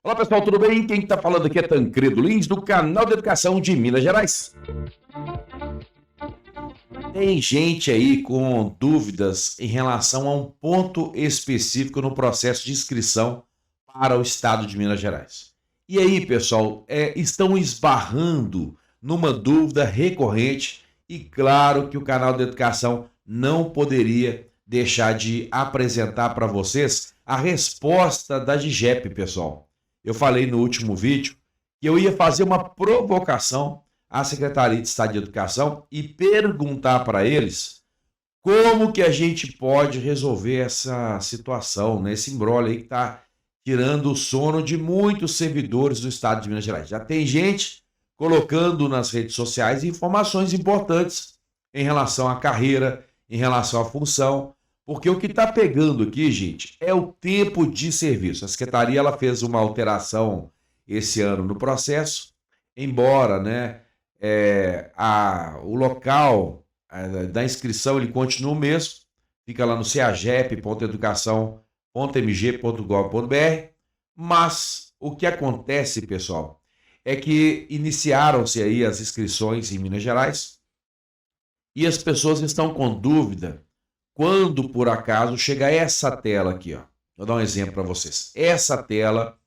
Olá pessoal, tudo bem? Quem está falando aqui é Tancredo Lins, do canal de Educação de Minas Gerais. Tem gente aí com dúvidas em relação a um ponto específico no processo de inscrição para o estado de Minas Gerais. E aí, pessoal, estão esbarrando numa dúvida recorrente e claro que o canal de Educação não poderia deixar de apresentar para vocês a resposta da DIGEP, pessoal. Eu falei no último vídeo que eu ia fazer uma provocação à Secretaria de Estado de Educação e perguntar para eles como que a gente pode resolver essa situação, né? Esse imbróglio aí que está tirando o sono de muitos servidores do estado de Minas Gerais. Já tem gente colocando nas redes sociais informações importantes em relação à carreira, em relação à função, porque o que está pegando aqui, gente, é o tempo de serviço. A Secretaria ela fez uma alteração esse ano no processo, embora, né, o local da inscrição ele continua o mesmo, fica lá no ceagep.educação.mg.gov.br, mas o que acontece, pessoal, é que iniciaram-se aí as inscrições em Minas Gerais e as pessoas estão com dúvida quando, por acaso, chega essa tela aqui, ó. Vou dar um exemplo para vocês. Essa tela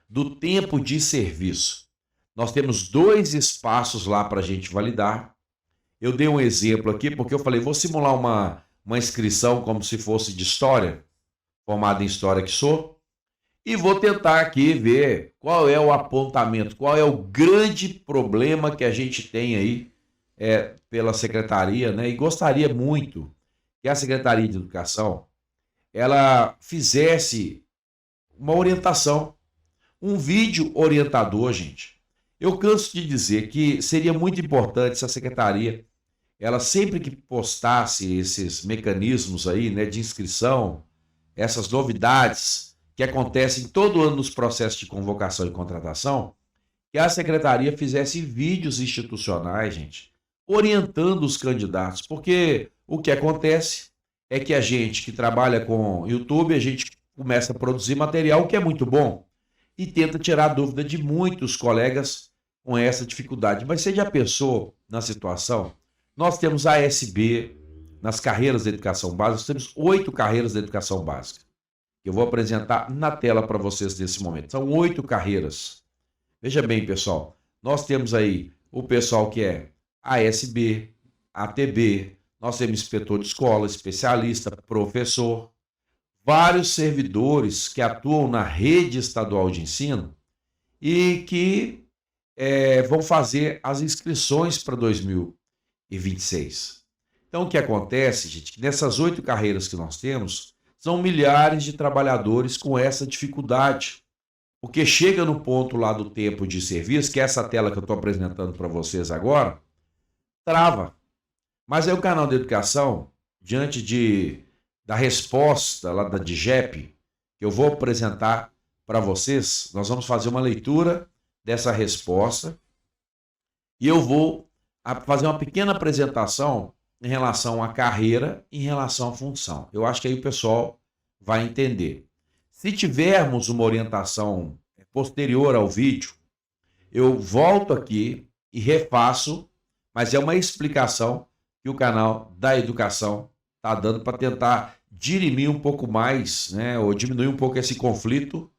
do tempo de serviço. Nós temos 2 espaços lá para a gente validar. Eu dei um exemplo aqui porque eu falei, vou simular uma inscrição como se fosse de história, formado em história que sou, e vou tentar aqui ver qual é o apontamento, qual é o grande problema que a gente tem aí pela secretaria, né? E gostaria muito que a Secretaria de Educação ela fizesse uma orientação, um vídeo orientador, gente. Eu canso de dizer que seria muito importante se a Secretaria, ela sempre que postasse esses mecanismos aí, né, de inscrição, essas novidades que acontecem todo ano nos processos de convocação e contratação, que a Secretaria fizesse vídeos institucionais, gente, orientando os candidatos, porque o que acontece é que a gente que trabalha com YouTube, a gente começa a produzir material que é muito bom e tenta tirar a dúvida de muitos colegas com essa dificuldade. Mas você já pensou na situação? Nós temos a ASB nas carreiras de educação básica, nós temos 8 carreiras de educação básica. Eu vou apresentar na tela para vocês nesse momento. São 8 carreiras. Veja bem, pessoal, nós temos aí o pessoal que é ASB, ATB, nós temos inspetor de escola, especialista, professor, vários servidores que atuam na rede estadual de ensino e que vão fazer as inscrições para 2026. Então, o que acontece, gente, que nessas 8 carreiras que nós temos, são milhares de trabalhadores com essa dificuldade, porque chega no ponto lá do tempo de serviço, que é essa tela que eu estou apresentando para vocês agora, trava. Mas aí o canal de Educação, diante da resposta lá da DIGEP, que eu vou apresentar para vocês, nós vamos fazer uma leitura dessa resposta e eu vou fazer uma pequena apresentação em relação à carreira, em relação à função. Eu acho que aí o pessoal vai entender. Se tivermos uma orientação posterior ao vídeo, eu volto aqui e refaço, mas é uma explicação que o canal da Educação está dando para tentar dirimir um pouco mais, né, ou diminuir um pouco esse conflito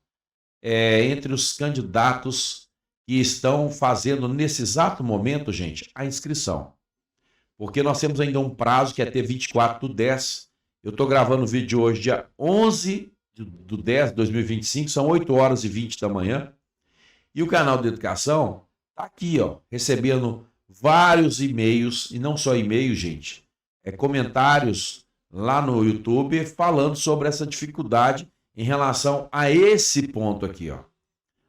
entre os candidatos que estão fazendo nesse exato momento, gente, a inscrição. Porque nós temos ainda um prazo que é até 24/10. Eu estou gravando o vídeo hoje, dia 11/10 de 2025, são 8h20 da manhã. E o canal de Educação está aqui, ó, recebendo vários e-mails, e não só e-mails, gente, comentários lá no YouTube falando sobre essa dificuldade em relação a esse ponto aqui, ó,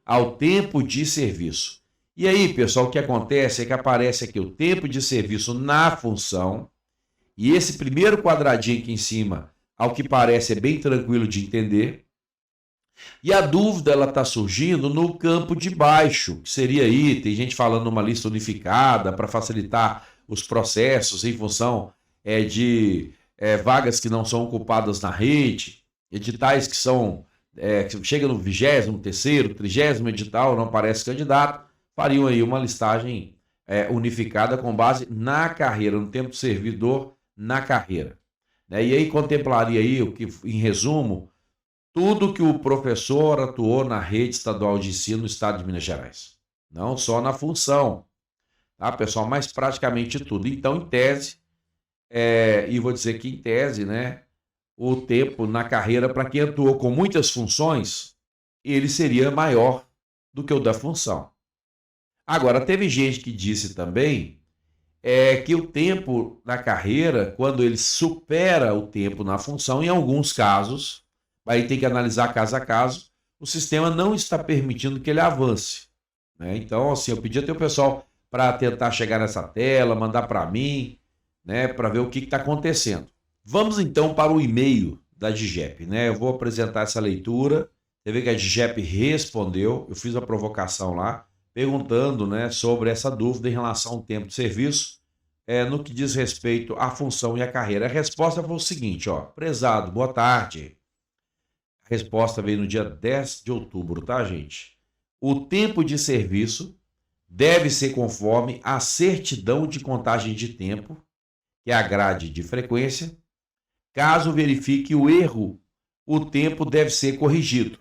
ao tempo de serviço. E aí, pessoal, o que acontece é que aparece aqui o tempo de serviço na função, e esse primeiro quadradinho aqui em cima, ao que parece, é bem tranquilo de entender. E a dúvida ela está surgindo no campo de baixo, que seria aí, tem gente falando numa lista unificada para facilitar os processos em função de vagas que não são ocupadas na rede, editais que são chega no 23º, 30º edital, não aparece candidato, fariam aí uma listagem unificada com base na carreira, no tempo do servidor na carreira. Né? E aí contemplaria aí, o que, em resumo, tudo que o professor atuou na rede estadual de ensino no estado de Minas Gerais. Não só na função, tá, pessoal? Mas praticamente tudo. Então, em tese, e vou dizer que em tese, né, o tempo na carreira para quem atuou com muitas funções, ele seria maior do que o da função. Agora, teve gente que disse também que o tempo na carreira, quando ele supera o tempo na função, em alguns casos, aí tem que analisar caso a caso, o sistema não está permitindo que ele avance. Né? Então, assim, eu pedi até o pessoal para tentar chegar nessa tela, mandar para mim, né, para ver o que está acontecendo. Vamos então para o e-mail da DGEP, né? Eu vou apresentar essa leitura. Você vê que a DGEP respondeu, eu fiz a provocação lá, perguntando, né, sobre essa dúvida em relação ao tempo de serviço, no que diz respeito à função e à carreira. A resposta foi o seguinte, ó: prezado, boa tarde. A resposta veio no dia 10 de outubro, tá, gente? O tempo de serviço deve ser conforme a certidão de contagem de tempo, que é a grade de frequência. Caso verifique o erro, o tempo deve ser corrigido.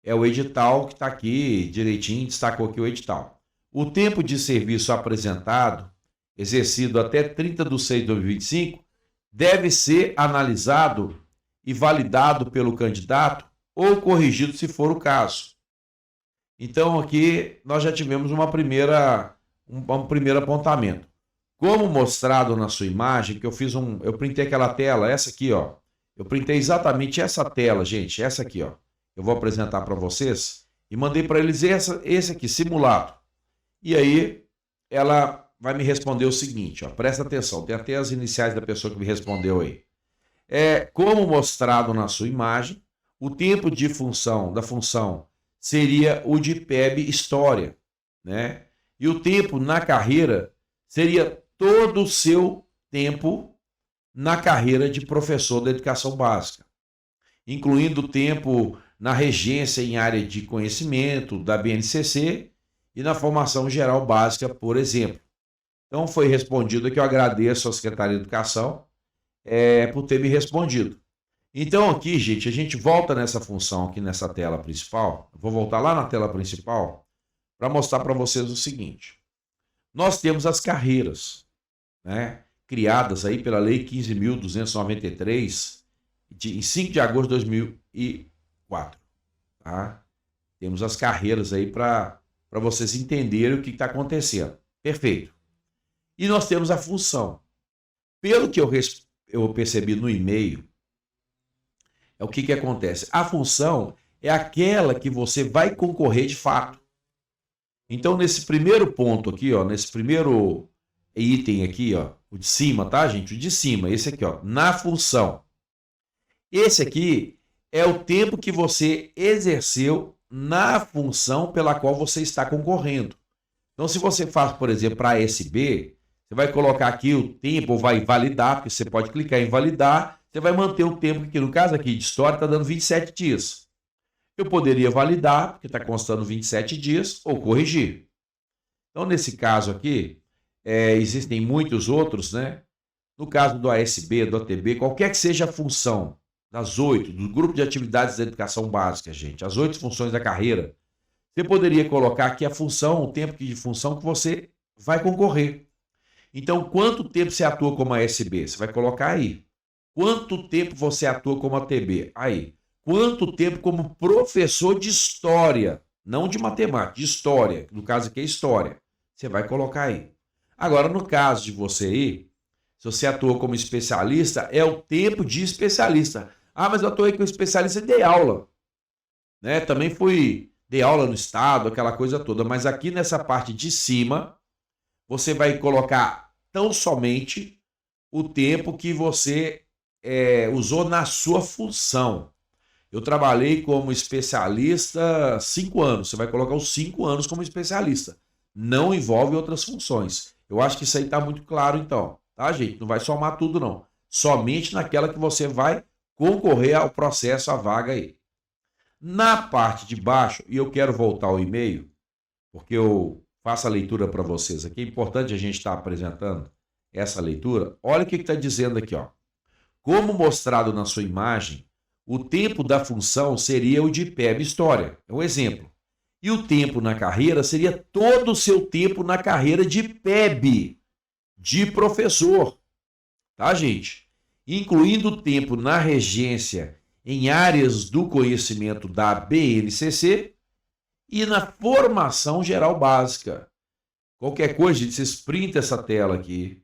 É o edital que está aqui direitinho, destacou aqui o edital. O tempo de serviço apresentado, exercido até 30/6/2025, deve ser analisado e validado pelo candidato ou corrigido se for o caso. Então aqui nós já tivemos um primeiro apontamento. Como mostrado na sua imagem, que eu printei aquela tela, essa aqui, ó. Eu printei exatamente essa tela, gente, essa aqui, ó. Eu vou apresentar para vocês e mandei para eles esse aqui, simulado. E aí ela vai me responder o seguinte, ó, presta atenção, tem até as iniciais da pessoa que me respondeu aí. Como mostrado na sua imagem, o tempo de função da função seria o de PEB História, né? E o tempo na carreira seria todo o seu tempo na carreira de professor da educação básica, incluindo o tempo na regência em área de conhecimento da BNCC e na formação geral básica, por exemplo. Então foi respondido aqui, eu agradeço à Secretaria de Educação por ter me respondido. Então aqui, gente, a gente volta nessa função aqui nessa tela principal, eu vou voltar lá na tela principal para mostrar para vocês o seguinte. Nós temos as carreiras, né, criadas aí pela Lei 15.293, em 5 de agosto de 2004. Tá? Temos as carreiras aí para vocês entenderem o que está acontecendo. Perfeito. E nós temos a função. Pelo que eu percebi no e-mail, o que acontece? A função é aquela que você vai concorrer de fato. Então, nesse primeiro ponto aqui, ó, nesse primeiro item aqui, ó, o de cima, tá, gente? O de cima, esse aqui, ó, na função. Esse aqui é o tempo que você exerceu na função pela qual você está concorrendo. Então, se você faz, por exemplo, para a SB, você vai colocar aqui o tempo, ou vai validar, porque você pode clicar em validar, você vai manter o tempo, que no caso aqui de história está dando 27 dias. Eu poderia validar, porque está constando 27 dias, ou corrigir. Então, nesse caso aqui, existem muitos outros, né? No caso do ASB, do ATB, qualquer que seja a função das 8, do grupo de atividades da educação básica, gente, as 8 funções da carreira, você poderia colocar aqui a função, o tempo de função que você vai concorrer. Então, quanto tempo você atua como ASB? Você vai colocar aí. Quanto tempo você atua como ATB? Aí. Quanto tempo como professor de história? Não de matemática, de história. No caso aqui é história. Você vai colocar aí. Agora, no caso de você aí, se você atua como especialista, é o tempo de especialista. Ah, mas eu atuei como especialista e dei aula. Né? Também dei aula no estado, aquela coisa toda. Mas aqui nessa parte de cima, você vai colocar tão somente o tempo que você usou na sua função. Eu trabalhei como especialista 5 anos. Você vai colocar os 5 anos como especialista. Não envolve outras funções. Eu acho que isso aí está muito claro, então. Tá, gente? Não vai somar tudo, não. Somente naquela que você vai concorrer ao processo, à vaga aí. Na parte de baixo, e eu quero voltar ao e-mail, porque eu faço a leitura para vocês aqui, é importante a gente estar apresentando essa leitura. Olha o que está dizendo aqui, ó. Como mostrado na sua imagem, o tempo da função seria o de PEB História. É um exemplo. E o tempo na carreira seria todo o seu tempo na carreira de PEB, de professor. Tá, gente? Incluindo o tempo na regência em áreas do conhecimento da BNCC e na formação geral básica. Qualquer coisa, gente, vocês printam essa tela aqui,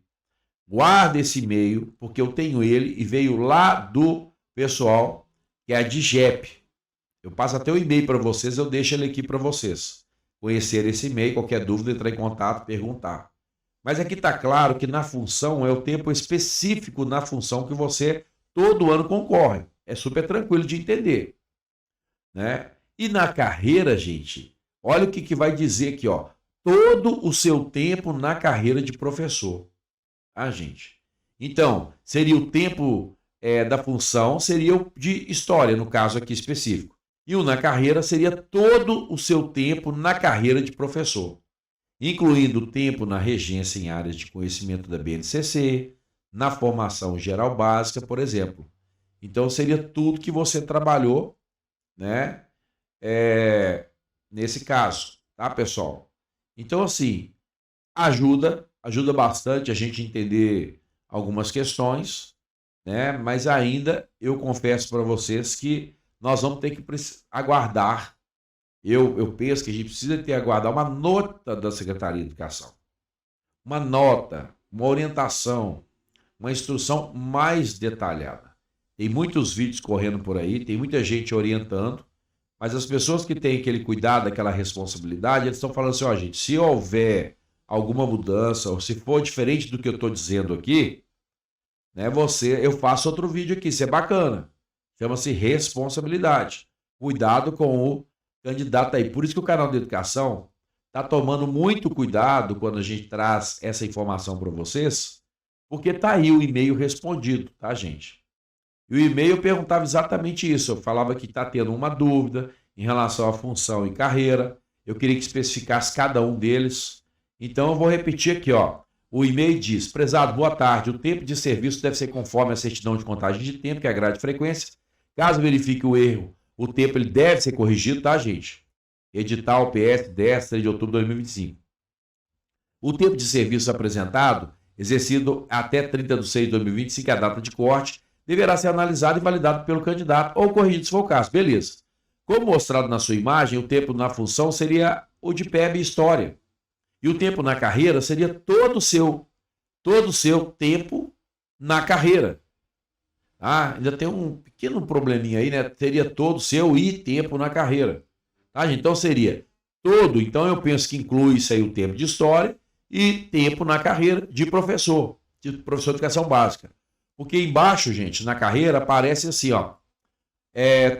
guarda esse e-mail, porque eu tenho ele e veio lá do pessoal, que é a DIGEP. Eu passo até o e-mail para vocês, eu deixo ele aqui para vocês conhecer esse e-mail, qualquer dúvida, entrar em contato, perguntar. Mas aqui está claro que na função é o tempo específico na função que você todo ano concorre. É super tranquilo de entender, né? E na carreira, gente, olha o que vai dizer aqui, ó. Todo o seu tempo na carreira de professor. Ah, gente. Então, seria o tempo da função, seria o de história, no caso aqui específico. E o na carreira seria todo o seu tempo na carreira de professor, incluindo o tempo na regência em áreas de conhecimento da BNCC, na formação geral básica, por exemplo. Então, seria tudo que você trabalhou, né? Nesse caso, tá, pessoal? Então, assim, ajuda bastante a gente entender algumas questões, né? Mas ainda eu confesso para vocês que nós vamos ter que aguardar. Eu penso que a gente precisa aguardar uma nota da Secretaria de Educação, uma nota, uma orientação, uma instrução mais detalhada. Tem muitos vídeos correndo por aí, tem muita gente orientando, mas as pessoas que têm aquele cuidado, aquela responsabilidade, eles estão falando assim, ó, gente, se houver alguma mudança, ou se for diferente do que eu estou dizendo aqui, né, eu faço outro vídeo aqui, isso é bacana. Chama-se responsabilidade. Cuidado com o candidato aí. Por isso que o canal de educação está tomando muito cuidado quando a gente traz essa informação para vocês, porque está aí o e-mail respondido, tá, gente? E o e-mail perguntava exatamente isso. Eu falava que está tendo uma dúvida em relação à função e carreira. Eu queria que especificasse cada um deles. Então, eu vou repetir aqui, ó. O e-mail diz, prezado, boa tarde. O tempo de serviço deve ser conforme a certidão de contagem de tempo, que é a grade de frequência. Caso verifique o erro, o tempo ele deve ser corrigido, tá, gente? Edital PS 10, 3 de outubro de 2025. O tempo de serviço apresentado, exercido até 30 de 6 de 2025, que é a data de corte, deverá ser analisado e validado pelo candidato ou corrigido se for o caso. Beleza. Como mostrado na sua imagem, o tempo na função seria o de PEB e História. E o tempo na carreira seria todo o seu tempo na carreira. Ah, ainda tem um pequeno probleminha aí, né? Seria todo o seu e tempo na carreira. Tá, gente? Então seria todo. Então eu penso que inclui isso aí o tempo de história e tempo na carreira de professor de educação básica. Porque embaixo, gente, na carreira aparece assim, ó.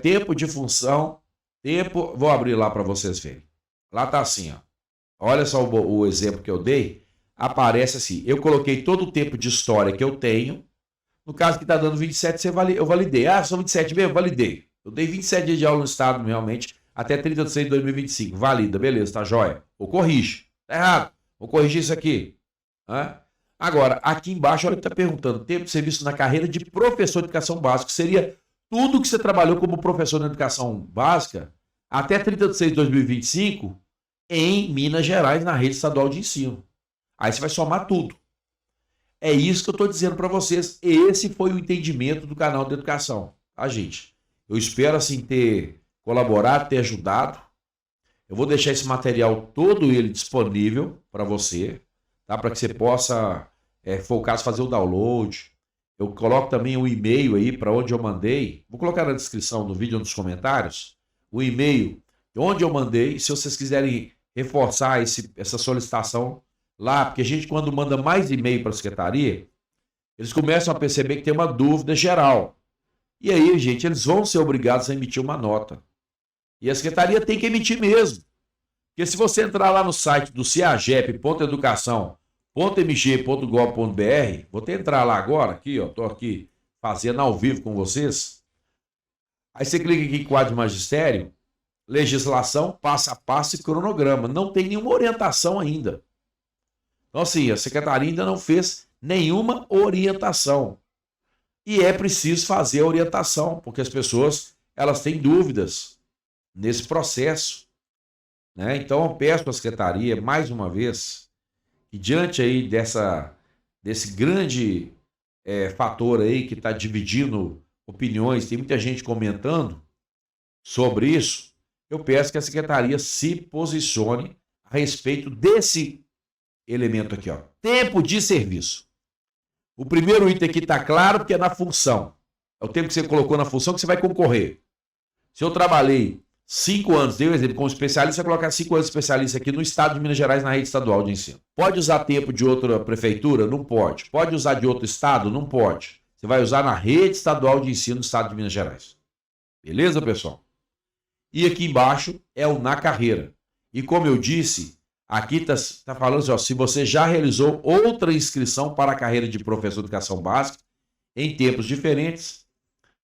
Tempo de função, tempo. Vou abrir lá para vocês verem. Lá tá assim, ó. Olha só o exemplo que eu dei. Aparece assim. Eu coloquei todo o tempo de história que eu tenho. No caso que está dando 27, eu validei. Ah, são 27 mesmo? Validei. Eu dei 27 dias de aula no estado, realmente, até 30 de 6 de 2025. Valida, beleza, tá jóia. Ou corrige. Tá errado. Vou corrigir isso aqui. Agora, aqui embaixo, olha o que está perguntando. Tempo de serviço na carreira de professor de educação básica. Seria tudo que você trabalhou como professor de educação básica até 30 de 6 de 2025 em Minas Gerais, na rede estadual de ensino. Aí você vai somar tudo. É isso que eu estou dizendo para vocês. Esse foi o entendimento do canal de educação, tá, gente? Eu espero, assim, ter colaborado, ter ajudado. Eu vou deixar esse material todo ele disponível para você, tá? Para que você possa, for o caso, fazer o download. Eu coloco também o e-mail aí para onde eu mandei. Vou colocar na descrição do vídeo, nos comentários, o e-mail onde eu mandei. Se vocês quiserem reforçar essa solicitação lá, porque a gente, quando manda mais e-mail para a secretaria, eles começam a perceber que tem uma dúvida geral. E aí, gente, eles vão ser obrigados a emitir uma nota. E a secretaria tem que emitir mesmo. Porque se você entrar lá no site do ceagep.educação.mg.gov.br, vou até entrar lá agora, aqui, ó, tô aqui fazendo ao vivo com vocês. Aí você clica aqui em quadro de magistério, legislação, passo a passo e cronograma. Não tem nenhuma orientação ainda. Então, assim, a secretaria ainda não fez nenhuma orientação. E é preciso fazer a orientação, porque as pessoas elas têm dúvidas nesse processo, né? Então, eu peço à secretaria, mais uma vez, que diante aí desse grande fator aí que está dividindo opiniões, tem muita gente comentando sobre isso, eu peço que a secretaria se posicione a respeito desse elemento aqui, ó, tempo de serviço. O primeiro item aqui está claro porque é na função. É o tempo que você colocou na função que você vai concorrer. Se eu trabalhei 5 anos, dei um exemplo, como especialista, você vai colocar 5 anos de especialista aqui no estado de Minas Gerais, na rede estadual de ensino. Pode usar tempo de outra prefeitura? Não pode. Pode usar de outro estado? Não pode. Você vai usar na rede estadual de ensino do estado de Minas Gerais. Beleza, pessoal? E aqui embaixo é o na carreira. E como eu disse, aqui está falando assim, ó, se você já realizou outra inscrição para a carreira de professor de educação básica em tempos diferentes,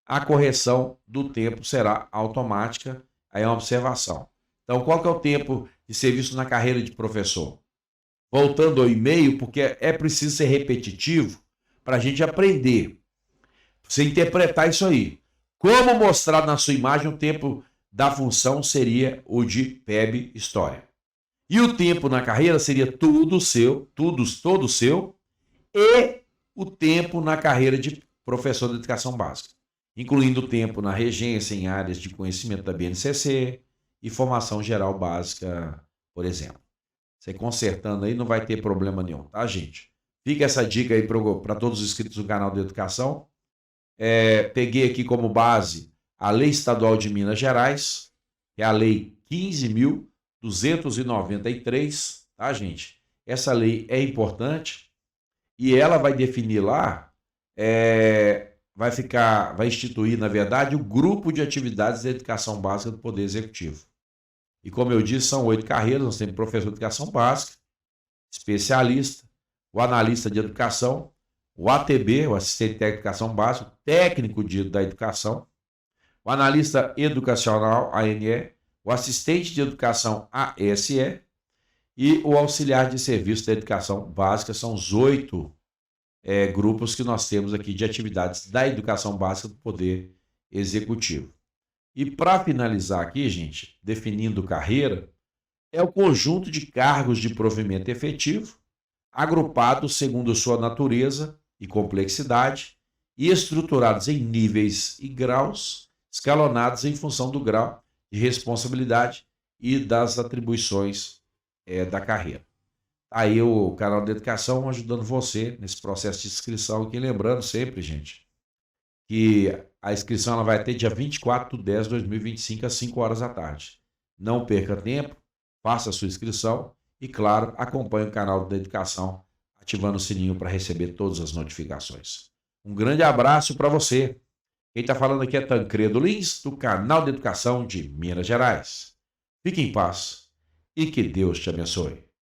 a correção do tempo será automática. Aí é uma observação. Então, qual que é o tempo de serviço na carreira de professor? Voltando ao e-mail, porque é preciso ser repetitivo para a gente aprender. Você interpretar isso aí. Como mostrar na sua imagem o tempo da função seria o de PEB História. E o tempo na carreira seria tudo seu, todo seu, e o tempo na carreira de professor de educação básica, incluindo o tempo na regência em áreas de conhecimento da BNCC e formação geral básica, por exemplo. Você consertando aí não vai ter problema nenhum, tá, gente? Fica essa dica aí para todos os inscritos do canal de educação. Peguei aqui como base a Lei Estadual de Minas Gerais, que é a Lei 15.293, tá, gente? Essa lei é importante e ela vai definir lá, vai instituir, na verdade, o grupo de atividades da educação básica do Poder Executivo. E como eu disse, são 8 carreiras, nós temos professor de educação básica, especialista, o analista de educação, o ATB, o assistente técnico de educação básica, técnico da educação, o analista educacional, ANE, o assistente de educação, ASE, e o auxiliar de serviço da educação básica. São os 8 grupos que nós temos aqui de atividades da educação básica do Poder Executivo. E para finalizar aqui, gente, definindo carreira, é o conjunto de cargos de provimento efetivo, agrupados segundo sua natureza e complexidade e estruturados em níveis e graus, escalonados em função do grau de responsabilidade e das atribuições da carreira. Aí o canal de educação ajudando você nesse processo de inscrição aqui, lembrando sempre, gente, que a inscrição ela vai ter dia 24/10/2025 às 5 horas da tarde. Não perca tempo, faça a sua inscrição e, claro, acompanhe o canal da educação, ativando o sininho para receber todas as notificações. Um grande abraço para você. Quem está falando aqui é Tancredo Lins, do canal de educação de Minas Gerais. Fique em paz e que Deus te abençoe.